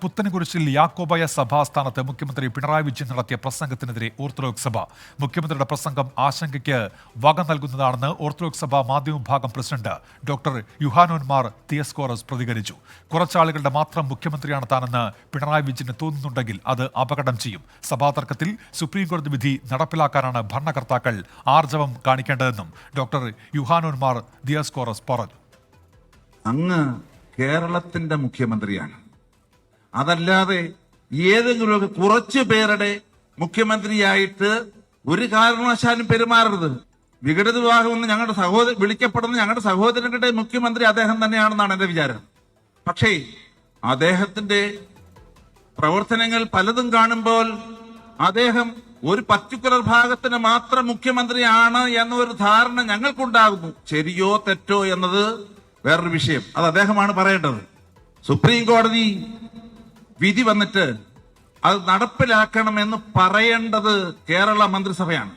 പുത്തൻകുരിശിൽ യാക്കോബായ സഭാസ്ഥാനത്ത് മുഖ്യമന്ത്രി പിണറായി വിജയൻ നടത്തിയ പ്രസംഗത്തിനെതിരെ ഓർത്തഡോക്സ് സഭ. മുഖ്യമന്ത്രിയുടെ പ്രസംഗം ആശങ്കയ്ക്ക് വക നൽകുന്നതാണെന്ന് ഓർത്തഡോക്സ് സഭ മാധ്യമവിഭാഗം പ്രസിഡന്റ് ഡോക്ടർ യുഹാനോൻ മാർ തിയസ്കോറസ് പ്രതികരിച്ചു. കുറച്ചാളുകളുടെ മാത്രം മുഖ്യമന്ത്രിയാണ് താനെന്ന് പിണറായി വിജയന് തോന്നുന്നുണ്ടെങ്കിൽ അത് അപകടം ചെയ്യും. സഭാതർക്കത്തിൽ സുപ്രീംകോടതി വിധി നടപ്പിലാക്കാനാണ് ഭരണകർത്താക്കൾ ആർജവം കാണിക്കേണ്ടതെന്നും ഡോക്ടർ യുഹാനോൻ മാർ ദിയസ്കോറസ് പറഞ്ഞു. അങ്ങ് കേരളത്തിന്റെ മുഖ്യമന്ത്രിയാണ്. അതല്ലാതെ ഏതെങ്കിലും കുറച്ചു പേരുടെ മുഖ്യമന്ത്രിയായിട്ട് ഒരു കാരണവശാലും പെരുമാറരുത്. വിഘടിത വിവാഹം എന്ന് ഞങ്ങളുടെ വിളിക്കപ്പെടുന്ന ഞങ്ങളുടെ സഹോദരങ്ങളുടെ മുഖ്യമന്ത്രി അദ്ദേഹം തന്നെയാണെന്നാണ് എന്റെ വിചാരം. പക്ഷേ അദ്ദേഹത്തിന്റെ പ്രവർത്തനങ്ങൾ പലതും കാണുമ്പോൾ അദ്ദേഹം ഒരു പർട്ടിക്കുലർ ഭാഗത്തിന് മാത്രം മുഖ്യമന്ത്രിയാണ് എന്നൊരു ധാരണ ഞങ്ങൾക്കുണ്ടാകുന്നു. ശരിയോ തെറ്റോ എന്നത് വേറൊരു വിഷയം. അത് അദ്ദേഹമാണ് പറയേണ്ടത്. സുപ്രീം കോടതി വിധി വന്നിട്ട് അത് നടപ്പിലാക്കണമെന്ന് പറയേണ്ടത് കേരള മന്ത്രിസഭയാണ്.